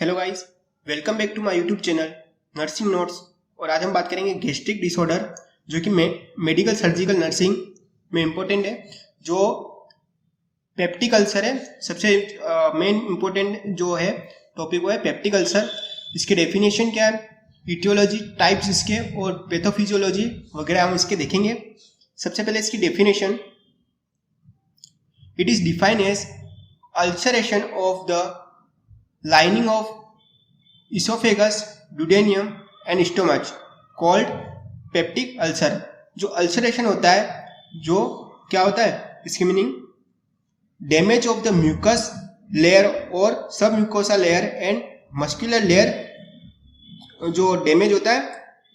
Hello guys, welcome back to my YouTube channel nursing notes. और आज हम बात करेंगे गैस्ट्रिक डिसऑर्डर, जो कि मेडिकल सर्जिकल नर्सिंग में इम्पोर्टेंट है। जो पेप्टिक अल्सर है, सबसे मेन इम्पोर्टेंट जो है टॉपिक वो है पेप्टिक अल्सर। इसके डेफिनेशन क्या है, इटियोलॉजी, टाइप्स इसके और पैथोफिजियोलॉजी वगैरह हम इसके देखेंगे। सबसे पहले इसकी definition, it is defined as ulceration of the lining of esophagus, duodenum and stomach called peptic ulcer। जो अल्सरेशन होता है, जो क्या होता है, इसकी meaning damage of the mucus layer और submucosa layer and muscular layer. जो डैमेज होता है,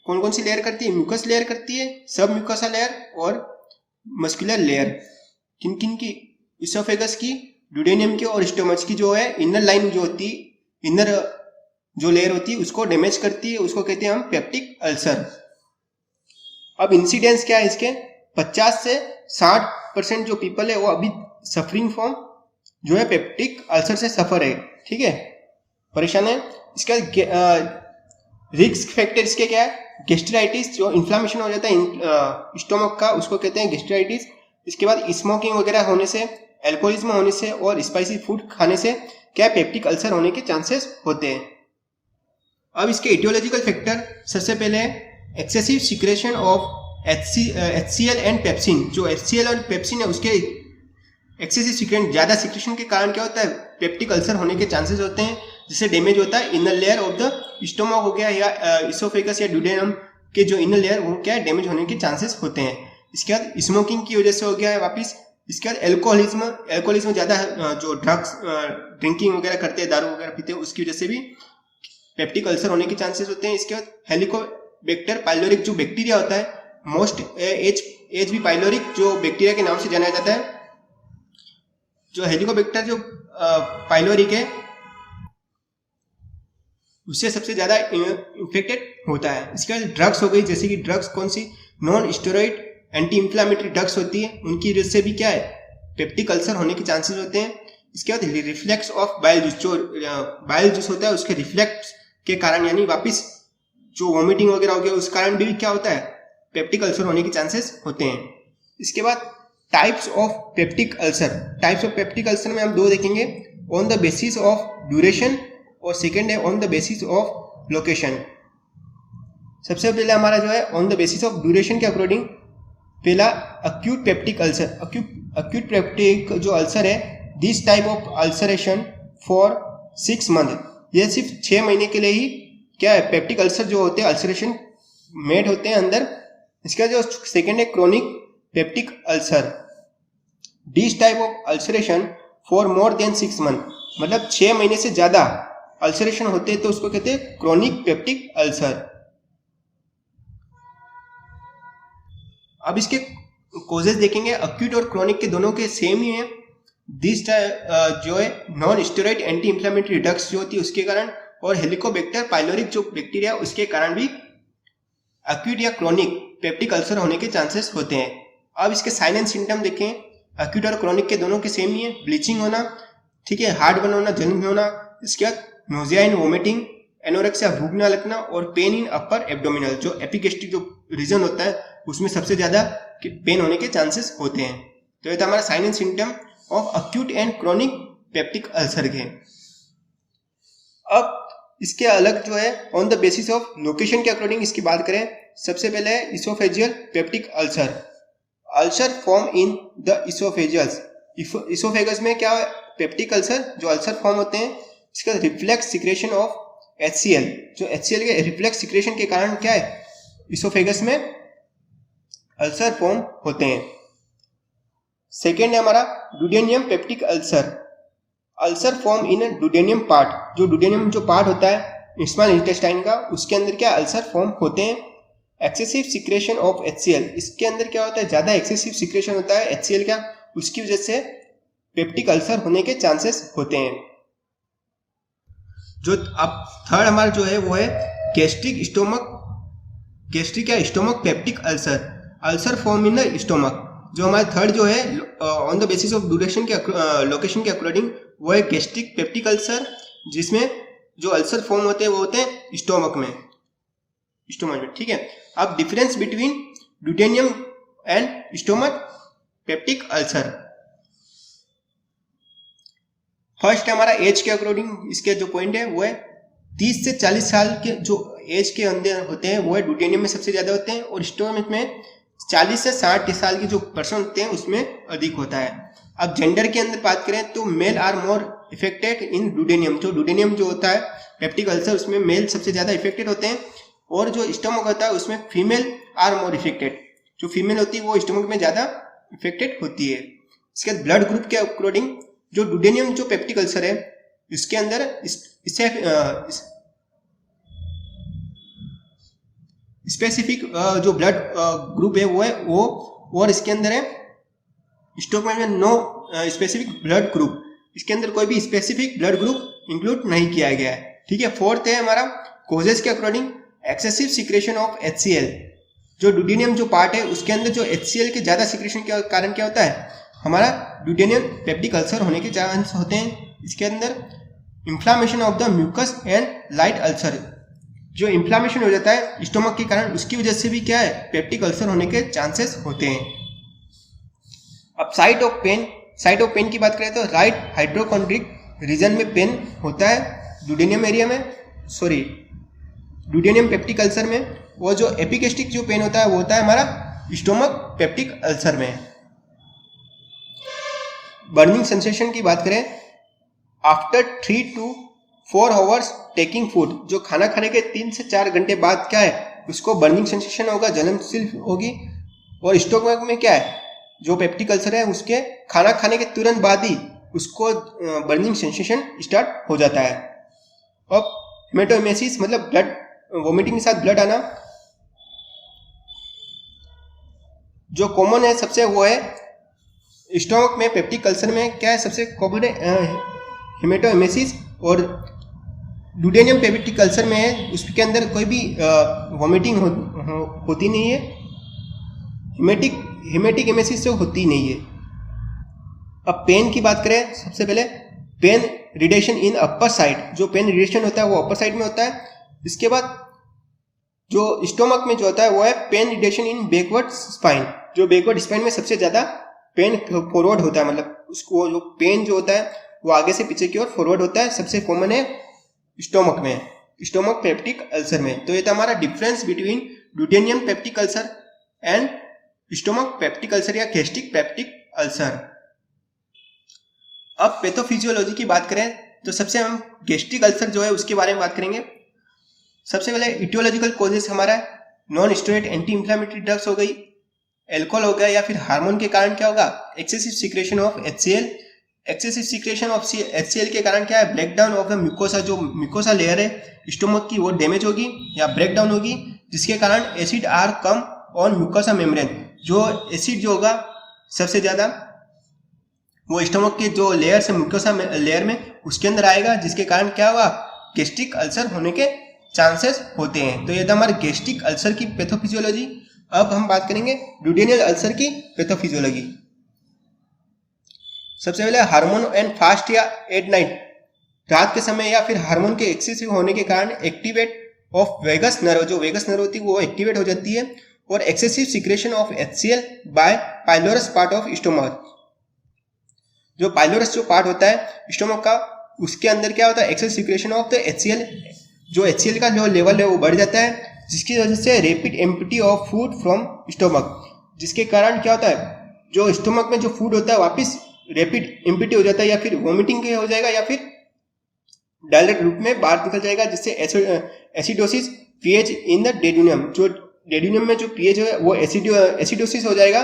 कौन कौन सी लेयर करती है? म्यूकस लेयर करती है, सब म्यूकोसा लेयर और मस्कुलर लेयर। किन किन की? इसोफेगस की, ड्यूडेनियम की और स्टोमच की जो है इनर लाइन जो होती है, इनर जो लेयर होती है उसको डैमेज करती है, उसको कहते हैं हम पेप्टिक अल्सर। अब इंसिडेंस क्या है इसके, 50 से 60% जो पीपल है वो अभी सफरिंग फ्रॉम जो है पेप्टिक अल्सर से सफर है, ठीक है, परेशान है। इसका रिस्क फैक्टर इसके क्या है? गैस्ट्राइटिस, जो इन्फ्लामेशन हो जाता है स्टोमक का, उसको कहते हैं गैस्ट्राइटिस। इसके बाद स्मोकिंग वगैरह होने से, एल्कोहलिज्म होने से और स्पाइसी फूड खाने से क्या पेप्टिक अल्सर होने के चांसेस होते हैं। अब इसके एटियोलॉजिकल फैक्टर, सबसे पहले excessive secretion of HCl and pepsin. जो HCl और पेप्सिन है उसके एक्सेसिव सिक्रेशन, ज्यादा सिक्रेशन के कारण क्या होता है, पेप्टिक अल्सर होने के चांसेस होते हैं। जिससे डैमेज होता है inner layer of the stomach हो गया, या इसोफेगस या ड्यूडेनम के जो इनर लेयर वो क्या है, डैमेज होने के चांसेस होते हैं। इसके बाद स्मोकिंग की वजह से हो गया है वापिस। इसके बाद एल्कोहलिज्म ज्यादा जो ड्रग्स ड्रिंकिंग वगैरह करते हैं, दारू वगैरह पीते हैं, उसकी वजह से भी पेप्टिक अल्सर होने के चांसेस होते हैं। इसके बाद हेलिकोबैक्टर पाइलोरिक जो बैक्टीरिया होता है, मोस्ट एच बी पाइलोरिक जो बैक्टीरिया के नाम से जाना जाता है, जो हेलिकोबैक्टर जो पाइलोरिक है उससे सबसे ज्यादा इन्फेक्टेड होता है। इसके बाद ड्रग्स हो गई, जैसे कि ड्रग्स कौन सी, non steroid anti inflammatory drugs होती है, उनकी वजह से भी क्या है, पेप्टिक अल्सर होने के चांसेस होते हैं। इसके बाद रिफ्लेक्स ऑफ बाइल जूस, जो बाइल जूस होता है उसके रिफ्लेक्स के कारण, यानी वापिस जो वॉमिटिंग वगैरह हो गया उस कारण भी क्या होता है, पेप्टिक अल्सर होने के चांसेस होते हैं। इसके बाद types of peptic ulcer, types of peptic ulcer में हम दो देखेंगे, on the basis of duration और सेकेंड है on the basis of location. सबसे पहले हमारा जो है on the basis of duration के अकॉर्डिंग, पहला acute peptic ulcer. Acute peptic जो अल्सर है, this type of ulceration for 6 month, ये सिर्फ 6 महीने के लिए ही क्या है, पेप्टिक अल्सर जो होते हैं अल्सरेशन मेड होते हैं अंदर। इसका जो सेकेंड है chronic peptic ulcer, this type of ulceration for more than 6 month, मतलब 6 महीने से ज्यादा अल्सरेशन होते हैं तो उसको कहते हैं क्रोनिक पेप्टिक अल्सर। अब इसके कोजेस देखेंगे, अक्यूट और क्रोनिक के दोनों के सेम ही है। दिस जो है non steroid anti inflammatory drugs जो होती है उसके कारण, और हेलिकोबैक्टर पाइलोरिक जो बैक्टीरिया उसके कारण भी अक्यूट या क्रोनिक पेप्टिक अल्सर होने के चांसेस होते हैं। अब इसके साइन एंड सिम्टम देखें, अक्यूट और क्रोनिक के दोनों के सेम ही है, ब्लीचिंग होना, ठीक है, हार्ट बर्न होना, जलन होना, इसके बाद नोजिया एंड वोमिटिंग, एनोरेक्सिया भूख न लगना और पेन इन अपर एब्डोमिनल, जो एपिगेस्ट्रिक जो रीजन होता है उसमें सबसे ज्यादा पेन होने के चांसेस होते हैं। तो ये था हमारा sign and symptom of acute and chronic peptic ulcer के। अब इसके अलग जो है on the basis of location के अकॉर्डिंग इसकी बात करें, सबसे पहले है esophageal peptic ulcer. Ulcer form in the esophagus, esophagus में क्या है, पेप्टिक अल्सर जो अल्सर फॉर्म होते हैं। इसका रिफ्लेक्स सिक्रेशन ऑफ HCl, जो HCl के रिफ्लेक्स सिक्रेशन के कारण क्या है, इसोफेगस में अल्सर फॉर्म होते हैं। सेकेंड है हमारा duodenum peptic ulcer, ulcer form in duodenum part, जो ड्यूडेनियम जो पार्ट होता है स्मॉल इंटेस्टाइन का, उसके अंदर क्या अल्सर फॉर्म होते हैं। एक्सेसिव सिक्रेशन ऑफ HCl, इसके अंदर क्या होता है, ज्यादा एक्सेसिव सिक्रेशन होता है HCl का, उसकी वजह से पेप्टिक अल्सर होने के चांसेस होते हैं। जो अब थर्ड हमारा जो है वो है गैस्ट्रिक या stomach peptic ulcer, ulcer form in the stomach. जो हमारा थर्ड जो है on the basis of duration के लोकेशन के अकॉर्डिंग वो है गैस्ट्रिक पेप्टिक अल्सर, जिसमें जो अल्सर फॉर्म होते हैं वो होते हैं स्टोमक में, ठीक है। अब difference between duodenum and stomach peptic ulcer. First हमारा एज के अकॉर्डिंग इसके जो पॉइंट है वो है 30 से 40 साल के जो एज के अंदर होते हैं वो है ड्यूडेनियम में सबसे ज्यादा होते हैं, और स्टोमक में 40 से 60 साल के जो पर्सन होते हैं उसमें अधिक होता है। अब जेंडर के अंदर बात करें तो मेल आर मोर इफेक्टेड इन ड्यूडेनियम। जो ड्यूडेनियम जो होता है पेप्टिक अल्सर उसमें मेल सबसे ज्यादा इफेक्टेड होते हैं, और जो स्टोमक होता है उसमें फीमेल आर मोर इफेक्टेड। जो फीमेल होती है वो स्टोमक में ज्यादा इफेक्टेड होती है। इसके बाद ब्लड ग्रुप के अकॉर्डिंग जो ड्यूडेनियम जो पेप्टिक अल्सर है इसके अंदर इससे स्पेसिफिक जो ब्लड ग्रुप है वो है ओ, और इसके अंदर है स्टोमक में नो स्पेसिफिक ब्लड ग्रुप, इसके अंदर कोई भी स्पेसिफिक ब्लड ग्रुप इंक्लूड नहीं किया गया है, ठीक है। फोर्थ है हमारा कोजेस के according excessive secretion of HCl। जो ड्यूडेनियम जो पार्ट है उसके अंदर जो HCl के ज्यादा सिक्रेशन के कारण क्या होता है, हमारा ड्यूडेनियम पेप्टिक अल्सर होने के चांस होते हैं। इसके अंदर inflammation of the mucus and light ulcer, जो इंफ्लामेशन हो जाता है स्टोमक के कारण उसकी वजह से भी क्या है पेप्टिक अल्सर होने के चांसेस होते हैं। अब साइट ऑफ पेन की बात करें तो राइट हाइड्रोकॉन्ड्रिक रीजन में पेन होता है ड्यूडेनियम एरिया में, सॉरी ड्यूडेनियम पेप्टिक अल्सर में, और जो एपिगेस्टिक जो पेन होता है वो होता है हमारा स्टोमक पेप्टिक अल्सर में। बर्निंग सेंसेशन की बात करें after 3 to 4 hours taking food, जो खाना खाने के 3 से 4 घंटे बाद क्या है उसको बर्निंग सेंसेशन होगा, जलनशील होगी। और स्टोमक में क्या है जो पेप्टिक अल्सर है उसके खाना खाने के तुरंत बाद ही उसको बर्निंग सेंसेशन स्टार्ट हो जाता है। अब हेमेटोइमेसिस मतलब ब्लड वोमिटिंग के साथ ब्लड आना जो कॉमन है सबसे वो है स्टोमक में पेप्टिक अल्सर में क्या है सबसे कॉमन है हेमेटोइमेसिस, और ड्यूडेनियम पेप्टिक अल्सर में है उसके अंदर कोई भी वोमिटिंग होती नहीं है, हेमेटिक एमेसिस से होती नहीं है। अब पेन की बात करें सबसे पहले पेन रिडेशन इन अपर साइड, जो पेन रिडेशन होता है वो अपर साइड में होता है। इसके बाद जो स्टोमक में जो होता है वो है पेन रिडेशन इन बैकवर्ड स्पाइन, जो बैकवर्ड स्पाइन में सबसे ज्यादा पेन फॉरवर्ड होता है, मतलब उसको जो पेन जो होता है वो आगे से पीछे की ओर फॉरवर्ड होता है। सबसे कॉमन है स्टोमक में, स्टोमक पेप्टिक अल्सर में। तो ये था हमारा difference between duodenum peptic ulcer and stomach peptic ulcer या गैस्ट्रिक पेप्टिक अल्सर। अब पैथोफिजियोलॉजी की बात करें तो सबसे हम गैस्ट्रिक अल्सर जो है उसके बारे में बात करेंगे। सबसे पहले इटियोलॉजिकल कॉजेस हमारा non steroid anti inflammatory drugs हो गई, एल्कोहल हो गया, या फिर हार्मोन के कारण क्या होगा excessive secretion of HCl। Excessive secretion of HCl के कारण क्या है break down of the mucosa, जो म्यूकोसा लेयर है स्टोमक की वो डैमेज होगी या ब्रेक डाउन होगी, जिसके कारण acid are come on mucosa membrane. जो एसिड जो होगा सबसे ज्यादा वो स्टोमक के जो लेयर से म्यूकोसा लेयर में उसके अंदर आएगा, जिसके कारण क्या होगा गैस्ट्रिक अल्सर होने के चांसेस होते हैं। तो ये था हमारे गैस्ट्रिक अल्सर की पैथोफिजियोलॉजी। अब हम बात करेंगे ड्यूडेनियल अल्सर की पैथोफिजियोलॉजी। सबसे पहले हार्मोन एंड फास्ट या एट नाइट, रात के समय या फिर हार्मोन के एक्सेसिव होने के कारण एक्टिवेट ऑफ वेगस नर्व, जो वेगस नर्व होती है वो एक्टिवेट हो जाती है, और excessive secretion of HCl by pylorus part of stomach. जो पाइलोरस जो पार्ट होता है स्टोमक का उसके अंदर क्या होता है excessive secretion of the HCl, जो HCl का जो लेवल है वो बढ़ जाता है, जिसकी वजह से rapid empty of food from stomach, जिसके कारण क्या होता है जो स्टोमक में जो फूड होता है वापस रैपिड एम्प्टी हो जाता है, या फिर वोमिटिंग हो जाएगा या फिर डायरेक्ट रूप में बाहर निकल जाएगा, जिससे एसिडोसिस पीएच इन द डेड्यूनियम, जो डेड्यूनियम में जो पीएच है वो एसिडोसिस हो जाएगा,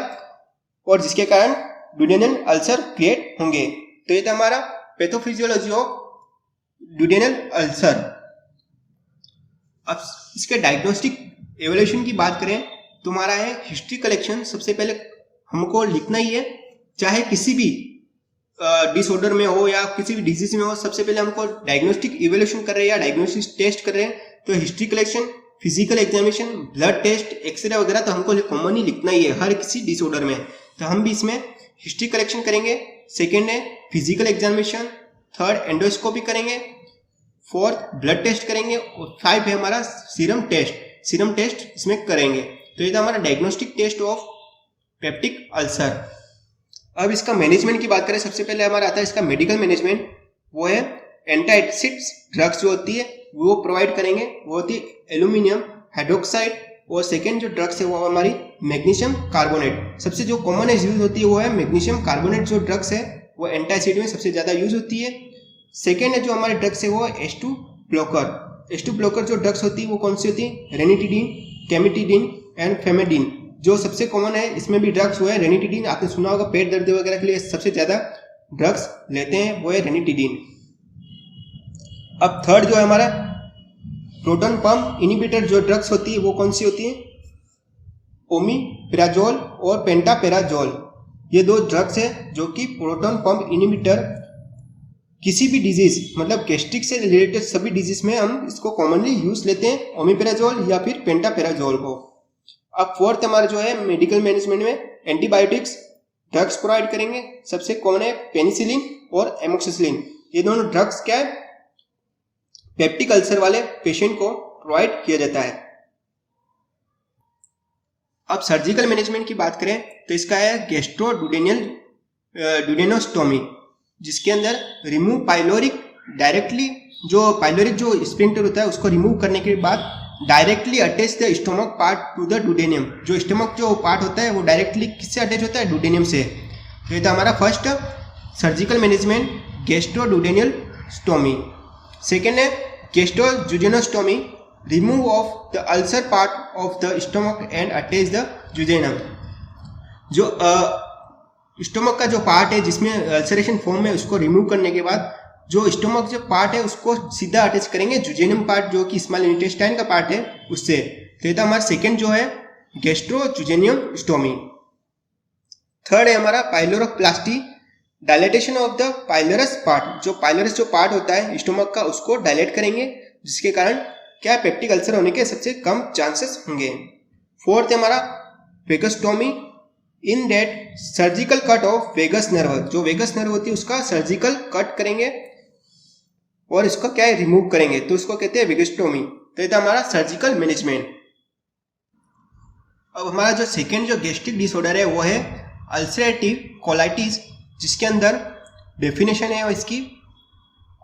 और जिसके कारण ड्यूडेनियल अल्सर क्रिएट होंगे। तो ये था हमारा पैथोफिजियोलॉजी ऑफ ड्यूडेनियल अल्सर। अब इसके डायग्नोस्टिक एवोल्यूशन की बात करें तो हमारा है हिस्ट्री कलेक्शन। सबसे पहले हमको लिखना ही है, चाहे किसी भी डिसऑर्डर में हो या किसी भी डिजीज में हो, सबसे पहले हमको डायग्नोस्टिक इवोल्यूशन कर रहे हैं या डायग्नोस्टिक टेस्ट कर रहे हैं, तो history collection, physical examination, blood test, x ray वगैरह तो हमको कॉमन ही लिखना ही है हर किसी डिसऑर्डर में। तो हम भी इसमें हिस्ट्री कलेक्शन करेंगे, सेकेंड है फिजिकल एग्जामिनेशन, थर्ड एंडोस्कोपी करेंगे, 4th ब्लड टेस्ट करेंगे और 5 है हमारा सीरम टेस्ट इसमें करेंगे। तो ये था हमारा diagnostic test of peptic ulcer. अब इसका मैनेजमेंट की बात करें, सबसे पहले हमारा आता है इसका मेडिकल मैनेजमेंट, वो है एंटासिड्स ड्रग्स जो होती है वो प्रोवाइड करेंगे, वो होती है एल्यूमिनियम हाइड्रोक्साइड। और सेकेंड जो ड्रग्स है वो हमारी मैग्नीशियम कार्बोनेट, सबसे जो कॉमन यूज होती है वो है मैग्नीशियम कार्बोनेट जो ड्रग्स है वो एंटासिड में सबसे ज्यादा यूज होती है। सेकेंड है जो हमारे ड्रग्स है वो H2 ब्लॉकर। H2 ब्लॉकर जो ड्रग्स होती है वो कौन सी होती है, रेनिटिडीन, कैमिटिडीन एंड फेमेडिन। जो सबसे कॉमन है इसमें भी ड्रग्स वो है रेनिटिडीन, आपने सुना होगा पेट दर्द वगैरह के लिए सबसे ज्यादा ड्रग्स लेते हैं वो है रेनिटिडीन। अब थर्ड जो है हमारा प्रोटॉन पंप इनिबिटर जो ड्रग्स होती है वो कौन सी होती है, ओमिप्राजोल और पेंटापेराजोल। ये दो ड्रग्स है जो कि प्रोटॉन पंप इनिबिटर किसी भी डिजीज मतलब गैस्ट्रिक से रिलेटेड सभी डिजीज में हम इसको कॉमनली यूज लेते हैं, ओमिप्राजोल या फिर पेंटापेराजोल को। अब फोर्थ हमारा जो है मेडिकल मैनेजमेंट में एंटीबायोटिक्स ड्रग्स प्रोवाइड करेंगे, सबसे कॉमन है पेनिसिलिन और एमोक्सिसिलिन। ये दोनों ड्रग्स क्या है, पेप्टिक अल्सर वाले पेशेंट को प्रोवाइड किया जाता है। अब सर्जिकल मैनेजमेंट की बात करें तो इसका है गैस्ट्रोडुडेनोस्टोमी, जिसके अंदर रिमूव पाइलोरिक डायरेक्टली, जो पाइलोरिक जो स्फिंक्टर होता है उसको रिमूव करने के बाद directly attach the stomach part to the duodenum. जो स्टोमक जो पार्ट होता है वो डायरेक्टली किससे अटैच होता है, डुडेनियम से। तो ये था हमारा first surgical management gastroduodenostomy. Second है gastrojejunostomy, remove of the ulcer part of the stomach and attach the jejunum. जो स्टोमक का जो पार्ट है जिसमें अल्सरेशन फॉर्म है उसको रिमूव करने के बाद जो स्टोमक जो पार्ट है उसको सीधा अटैच करेंगे जुजेनम पार्ट जो कि स्मॉल इंटेस्टाइन का पार्ट है उससे। तो ये था हमारा सेकेंड जो है गैस्ट्रोजुजेनियम स्टोमी। थर्ड है हमारा pyloroplasty, dilatation of the pylorus part. जो पाइलोरस जो पार्ट होता है स्टोमक का उसको डायलेट करेंगे, जिसके कारण क्या पेप्टिक अल्सर होने के सबसे कम चांसेस होंगे। फोर्थ है हमारा vagotomy, in that surgical cut of vagus nerve. जो वेगस नर्व होती है उसका सर्जिकल कट करेंगे और इसको क्या है रिमूव करेंगे, तो उसको कहते हैं वेगस्टोमी। तो ये था हमारा सर्जिकल मैनेजमेंट। अब हमारा जो सेकेंड जो गैस्ट्रिक डिसऑर्डर है वो है अल्सरेटिव कोलाइटिस, जिसके अंदर डेफिनेशन है इसकी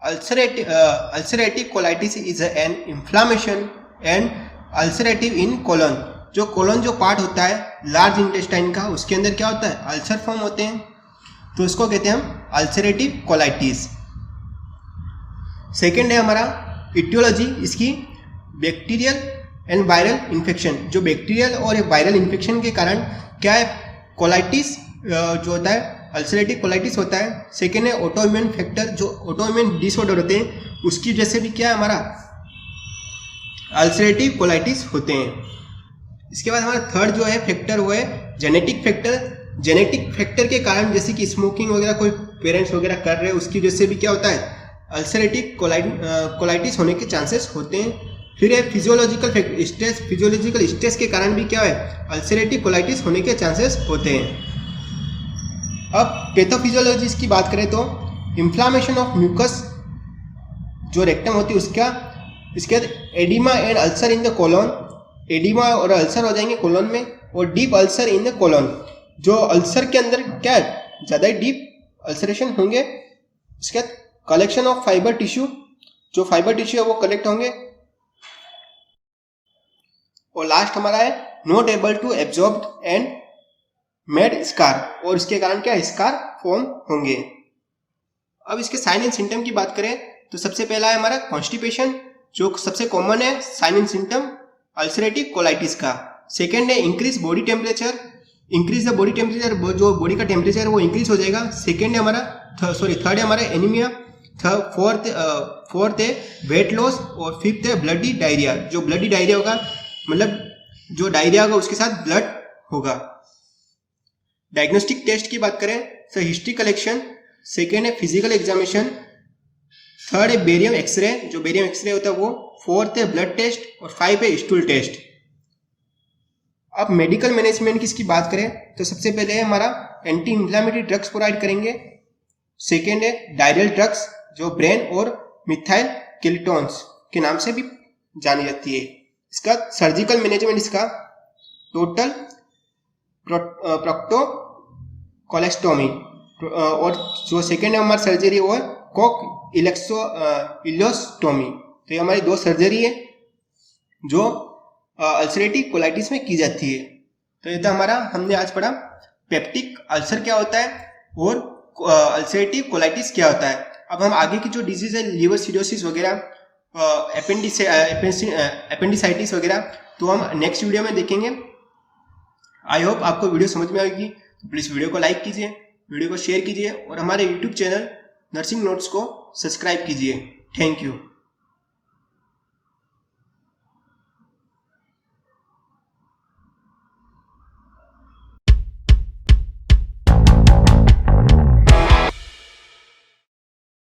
ulcerative colitis is an inflammation and ulcerative in colon. जो कोलन जो पार्ट होता है लार्ज इंटेस्टाइन का उसके अंदर क्या होता है अल्सर फॉर्म होते हैं, तो उसको कहते हैं हम अल्सरेटिव कोलाइटिस। सेकेंड है हमारा इटियोलॉजी, इसकी बैक्टीरियल एंड वायरल इन्फेक्शन। जो बैक्टीरियल और वायरल इन्फेक्शन के कारण क्या है कोलाइटिस जो होता है अल्सरेटिव कोलाइटिस होता है। सेकेंड है ऑटोइम्यून फैक्टर, जो ऑटोइम्यून डिसऑर्डर होते हैं उसकी वजह से भी क्या है हमारा अल्सरेटिव कोलाइटिस होते हैं। इसके बाद हमारा थर्ड जो है फैक्टर वो है जेनेटिक फैक्टर। जेनेटिक फैक्टर के कारण जैसे कि स्मोकिंग वगैरह कोई पेरेंट्स वगैरह कर रहे हैं उसकी वजह से भी क्या होता है अल्सरेटिव कोलाइटिस होने के चांसेस होते हैं। फिर है फिजियोलॉजिकल स्ट्रेस, फिजियोलॉजिकल स्ट्रेस के कारण भी क्या है अल्सरेटिव कोलाइटिस होने के चांसेस होते हैं। अब पैथोफिजियोलॉजी की बात करें तो इन्फ्लामेशन ऑफ म्यूकस जो रेक्टम होती है उसका, इसके बाद oedema and ulcer in the colon, oedema और अल्सर हो जाएंगे कोलन में, और deep ulcer in the colon. जो अल्सर के अंदर क्या है ज़्यादा ही डीप अल्सरेशन होंगे। इसके बाद कलेक्शन ऑफ फाइबर टिश्यू, जो फाइबर टिश्यू है वो कलेक्ट होंगे। और लास्ट हमारा है not able to absorb and made scar, और इसके कारण क्या स्कार फॉर्म होंगे। अब इसके साइन एंड सिम्टम की बात करें तो सबसे पहला है हमारा कॉन्स्टिपेशन, जो सबसे कॉमन है sign and symptom ulcerative colitis का। सेकेंड है increase body temperature, increase the body temperature, जो बॉडी का टेम्परेचर वो इंक्रीज हो जाएगा। सेकेंड है हमारा थर्ड है हमारा एनीमिया। फोर्थ है वेट लॉस, और फिफ्थ है ब्लडी डायरिया। जो ब्लडी डायरिया होगा मतलब जो डायरिया होगा उसके साथ ब्लड होगा। डायग्नोस्टिक टेस्ट की बात करें तो हिस्ट्री कलेक्शन, सेकेंड है फिजिकल एग्जामिनेशन, थर्ड है बेरियम एक्सरे, जो बेरियम एक्सरे होता है वो, फोर्थ है ब्लड टेस्ट, और 5 है स्टूल टेस्ट। अब मेडिकल मैनेजमेंट की इसकी बात करें तो सबसे पहले है हमारा एंटी इंफ्लेमेटरी ड्रग्स प्रोवाइड करेंगे। सेकेंड है डायरियल ड्रग्स जो ब्रेन और मिथाइल किल्टोन्स के नाम से भी जानी जाती है। इसका सर्जिकल मैनेजमेंट इसका टोटल प्रोक्टोकोलेस्टोमी और जो सेकेंड है हमारी सर्जरी वो है कोक इलोस्टोमी। तो ये हमारी 2 सर्जरी है जो अल्सरेटिव कोलाइटिस में की जाती है। तो ये था हमारा, हमने आज पढ़ा पेप्टिक अल्सर क्या होता है और अल्सरेटिव कोलाइटिस क्या होता है। अब हम आगे की जो डिजीज है लिवर सिरोसिस वगैरह, एपेंडिसाइटिस वगैरह, तो हम नेक्स्ट वीडियो में देखेंगे। आई होप आपको वीडियो समझ में आएगी। तो प्लीज़ वीडियो को लाइक कीजिए, वीडियो को शेयर कीजिए और हमारे यूट्यूब चैनल नर्सिंग नोट्स को सब्सक्राइब कीजिए। Thank you.